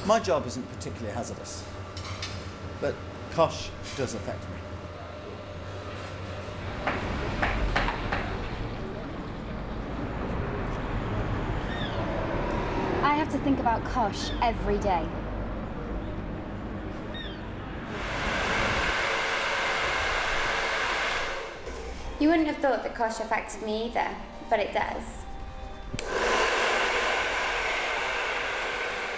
My job isn't particularly hazardous, but COSHH does affect me. I have to think about COSHH every day. You wouldn't have thought that COSHH affected me either, but it does.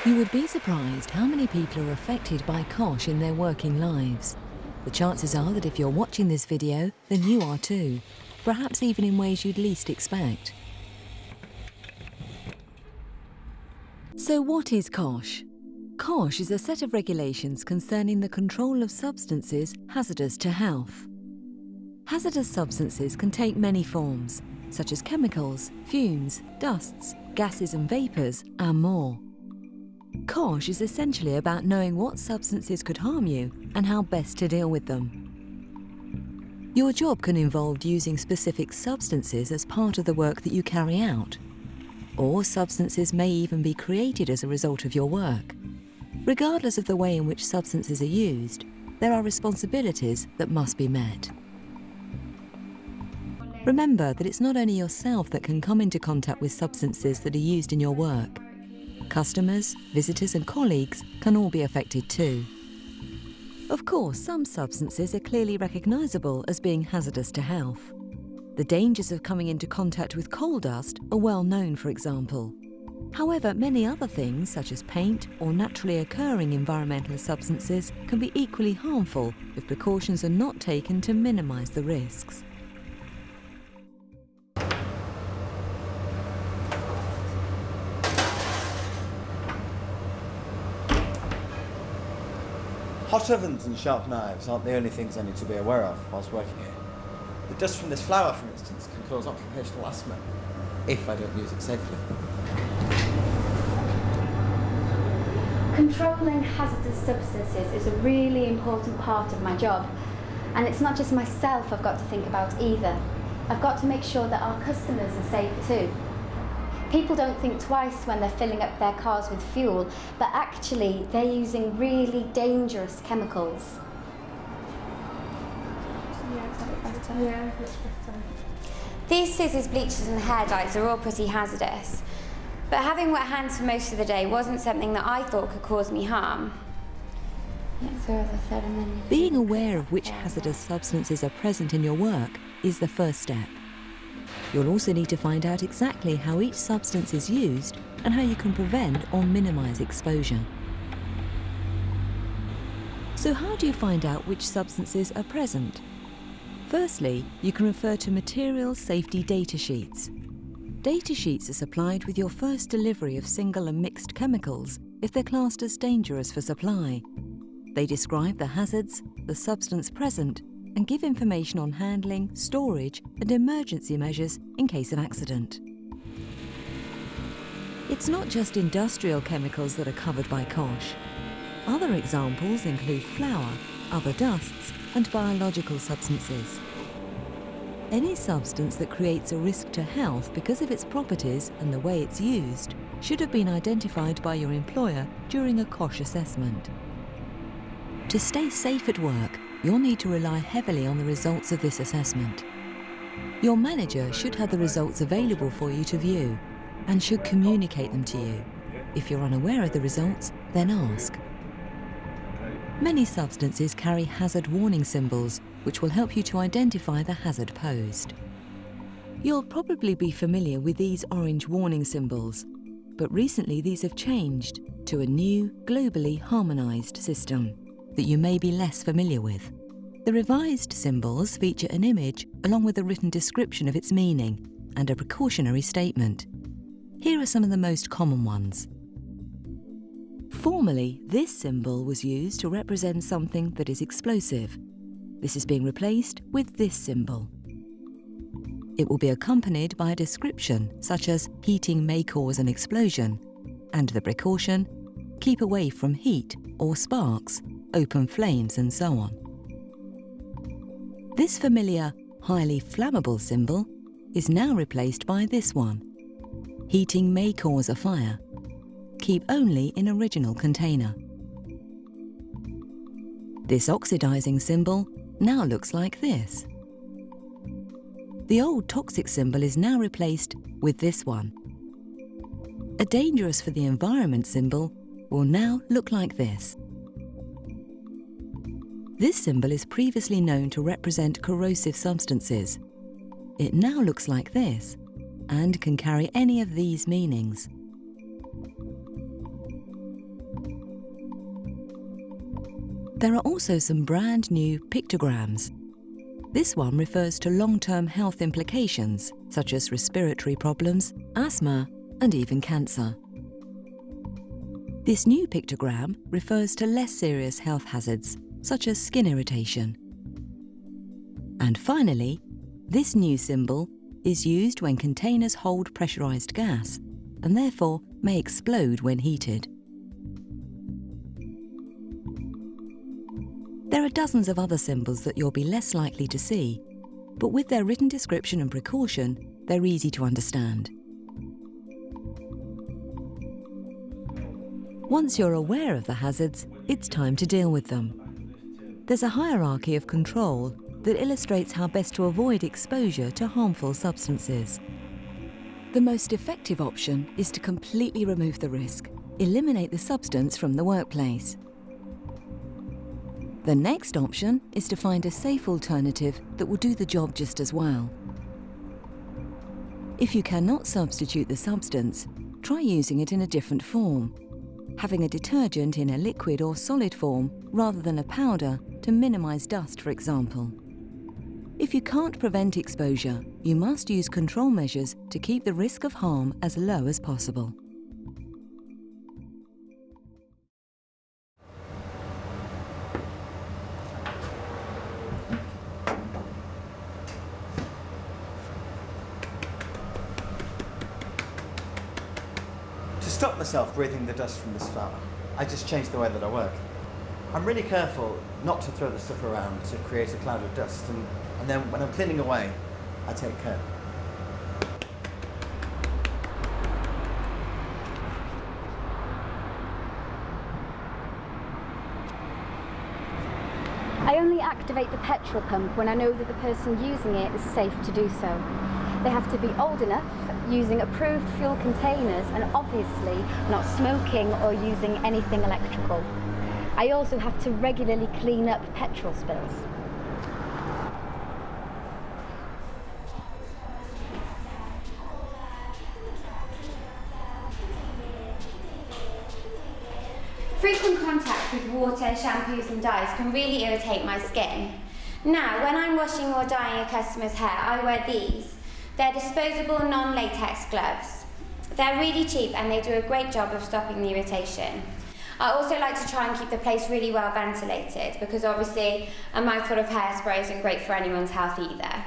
You would be surprised how many people are affected by COSHH in their working lives. The chances are that if you're watching this video, then you are too, perhaps even in ways you'd least expect. So what is COSHH? COSHH is a set of regulations concerning the control of substances hazardous to health. Hazardous substances can take many forms, such as chemicals, fumes, dusts, gases and vapours, and more. COSHH is essentially about knowing what substances could harm you and how best to deal with them. Your job can involve using specific substances as part of the work that you carry out, or substances may even be created as a result of your work. Regardless of the way in which substances are used, there are responsibilities that must be met. Remember that it's not only yourself that can come into contact with substances that are used in your work. Customers, visitors and colleagues can all be affected too. Of course, some substances are clearly recognisable as being hazardous to health. The dangers of coming into contact with coal dust are well known, for example. However, many other things, such as paint or naturally occurring environmental substances, can be equally harmful if precautions are not taken to minimise the risks. Hot ovens and sharp knives aren't the only things I need to be aware of whilst working here. The dust from this flour, for instance, can cause occupational asthma if I don't use it safely. Controlling hazardous substances is a really important part of my job. And it's not just myself I've got to think about either. I've got to make sure that our customers are safe too. People don't think twice when they're filling up their cars with fuel, but actually they're using really dangerous chemicals. Yeah, these scissors, bleachers and hair dyes are all pretty hazardous. But having wet hands for most of the day wasn't something that I thought could cause me harm. Being aware of which hazardous substances are present in your work is the first step. You'll also need to find out exactly how each substance is used and how you can prevent or minimise exposure. So how do you find out which substances are present? Firstly, you can refer to material safety data sheets. Data sheets are supplied with your first delivery of single and mixed chemicals if they're classed as dangerous for supply. They describe the hazards, the substance present, and give information on handling, storage and emergency measures in case of accident. It's not just industrial chemicals that are covered by COSHH. Other examples include flour, other dusts and biological substances. Any substance that creates a risk to health because of its properties and the way it's used should have been identified by your employer during a COSHH assessment. To stay safe at work, you'll need to rely heavily on the results of this assessment. Your manager should have the results available for you to view and should communicate them to you. If you're unaware of the results, then ask. Many substances carry hazard warning symbols, which will help you to identify the hazard posed. You'll probably be familiar with these orange warning symbols, but recently these have changed to a new, globally harmonised system that you may be less familiar with. The revised symbols feature an image along with a written description of its meaning and a precautionary statement. Here are some of the most common ones. Formerly, this symbol was used to represent something that is explosive. This is being replaced with this symbol. It will be accompanied by a description such as heating may cause an explosion, and the precaution, keep away from heat or sparks, open flames and so on. This familiar, highly flammable symbol is now replaced by this one. Heating may cause a fire. keep only in original container. This oxidizing symbol now looks like this. The old toxic symbol is now replaced with this one. A dangerous for the environment symbol will now look like this. This symbol is previously known to represent corrosive substances. It now looks like this and can carry any of these meanings. There are also some brand new pictograms. This one refers to long-term health implications, such as respiratory problems, asthma, and even cancer. This new pictogram refers to less serious health hazards, such as skin irritation. And finally, this new symbol is used when containers hold pressurized gas, and therefore may explode when heated. There are dozens of other symbols that you'll be less likely to see, but with their written description and precaution, they're easy to understand. Once you're aware of the hazards, it's time to deal with them. There's a hierarchy of control that illustrates how best to avoid exposure to harmful substances. The most effective option is to completely remove the risk, eliminate the substance from the workplace. The next option is to find a safe alternative that will do the job just as well. If you cannot substitute the substance, try using it in a different form, having a detergent in a liquid or solid form rather than a powder to minimize dust, for example. If you can't prevent exposure, you must use control measures to keep the risk of harm as low as possible. To stop myself breathing the dust from this flower, I just changed the way that I work. I'm really careful not to throw the stuff around to create a cloud of dust, and then when I'm cleaning away, I take care. I only activate the petrol pump when I know that the person using it is safe to do so. They have to be old enough, using approved fuel containers, and obviously not smoking or using anything electrical. I also have to regularly clean up petrol spills. Frequent contact with water, shampoos and dyes can really irritate my skin. Now, when I'm washing or dyeing a customer's hair, I wear these. They're disposable non-latex gloves. They're really cheap and they do a great job of stopping the irritation. I also like to try and keep the place really well ventilated because obviously a mouthful of hairspray isn't great for anyone's health either.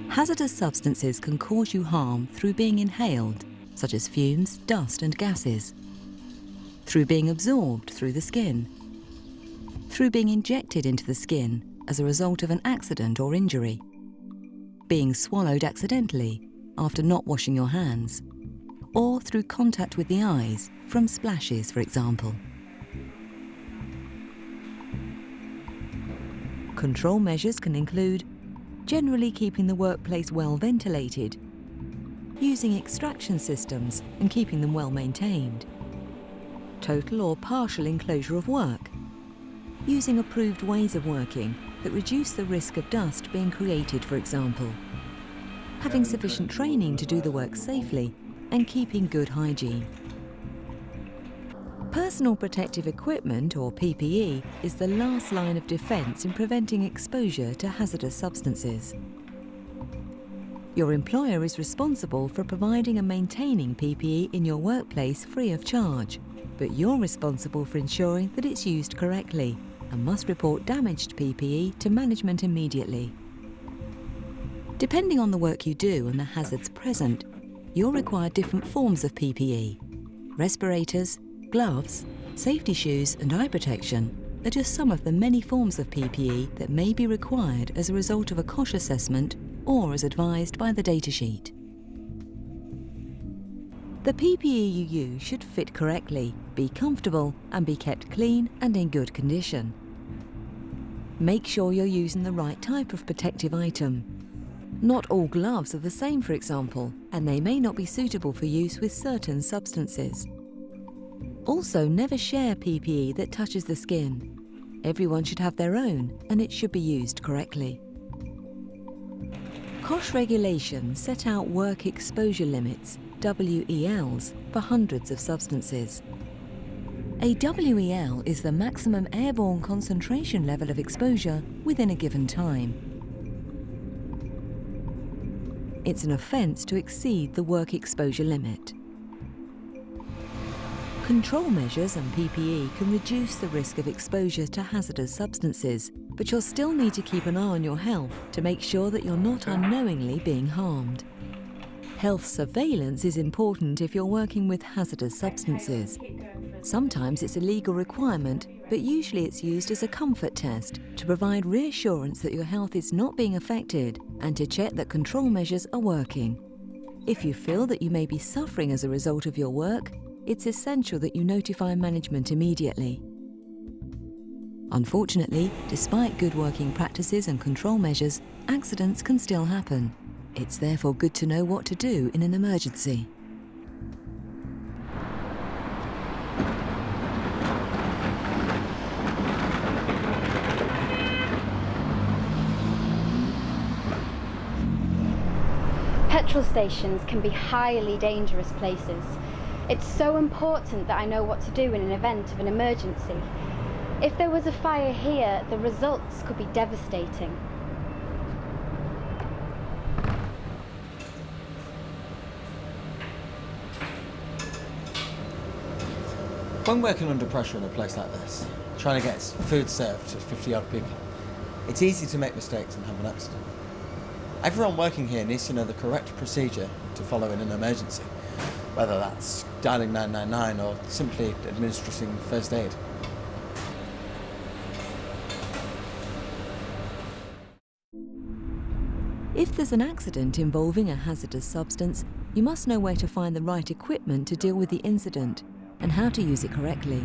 Hazardous substances can cause you harm through being inhaled, such as fumes, dust and gases, through being absorbed through the skin, through being injected into the skin as a result of an accident or injury, being swallowed accidentally after not washing your hands, or through contact with the eyes from splashes, for example. Control measures can include generally keeping the workplace well ventilated, using extraction systems and keeping them well maintained, total or partial enclosure of work, using approved ways of working that reduce the risk of dust being created, for example, having sufficient training to do the work safely, and keeping good hygiene. Personal protective equipment, or PPE, is the last line of defence in preventing exposure to hazardous substances. Your employer is responsible for providing and maintaining PPE in your workplace free of charge, but you're responsible for ensuring that it's used correctly and must report damaged PPE to management immediately. Depending on the work you do and the hazards present, you'll require different forms of PPE. Respirators, gloves, safety shoes and eye protection are just some of the many forms of PPE that may be required as a result of a COSHH assessment or as advised by the datasheet. The PPE you use should fit correctly, be comfortable, and be kept clean and in good condition. Make sure you're using the right type of protective item. Not all gloves are the same, for example, and they may not be suitable for use with certain substances. Also, never share PPE that touches the skin. Everyone should have their own, and it should be used correctly. COSHH regulations set out work exposure limits, WELs, for hundreds of substances. A WEL is the maximum airborne concentration level of exposure within a given time. It's an offence to exceed the work exposure limit. Control measures and PPE can reduce the risk of exposure to hazardous substances, but you'll still need to keep an eye on your health to make sure that you're not unknowingly being harmed. Health surveillance is important if you're working with hazardous substances. Sometimes it's a legal requirement, but usually it's used as a comfort test to provide reassurance that your health is not being affected and to check that control measures are working. If you feel that you may be suffering as a result of your work, it's essential that you notify management immediately. Unfortunately, despite good working practices and control measures, accidents can still happen. It's therefore good to know what to do in an emergency. Petrol stations can be highly dangerous places. It's so important that I know what to do in an event of an emergency. If there was a fire here, the results could be devastating. When working under pressure in a place like this, trying to get food served to 50-odd people, it's easy to make mistakes and have an accident. Everyone working here needs to know the correct procedure to follow in an emergency, whether that's dialing 999 or simply administering first aid. If there's an accident involving a hazardous substance, you must know where to find the right equipment to deal with the incident and how to use it correctly.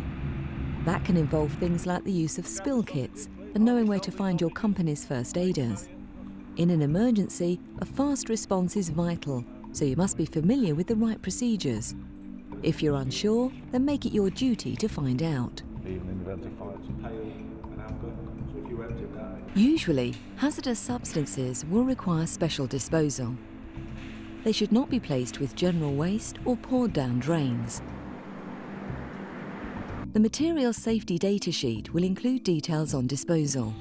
That can involve things like the use of spill kits and knowing where to find your company's first aiders. In an emergency, a fast response is vital, so you must be familiar with the right procedures. If you're unsure, then make it your duty to find out. Usually, hazardous substances will require special disposal. They should not be placed with general waste or poured down drains. The material safety data sheet will include details on disposal.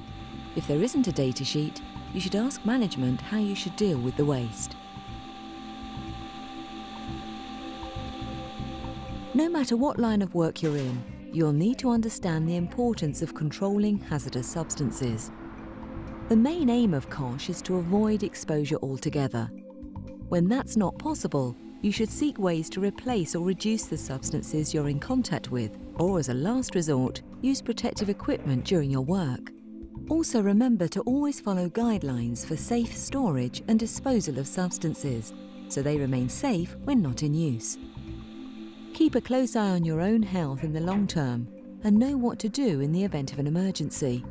If there isn't a data sheet, you should ask management how you should deal with the waste. No matter what line of work you're in, you'll need to understand the importance of controlling hazardous substances. The main aim of COSHH is to avoid exposure altogether. When that's not possible, you should seek ways to replace or reduce the substances you're in contact with, or as a last resort, use protective equipment during your work. Also remember to always follow guidelines for safe storage and disposal of substances, so they remain safe when not in use. Keep a close eye on your own health in the long term and know what to do in the event of an emergency.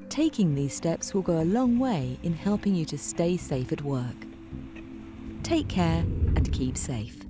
Taking these steps will go a long way in helping you to stay safe at work. Take care and keep safe.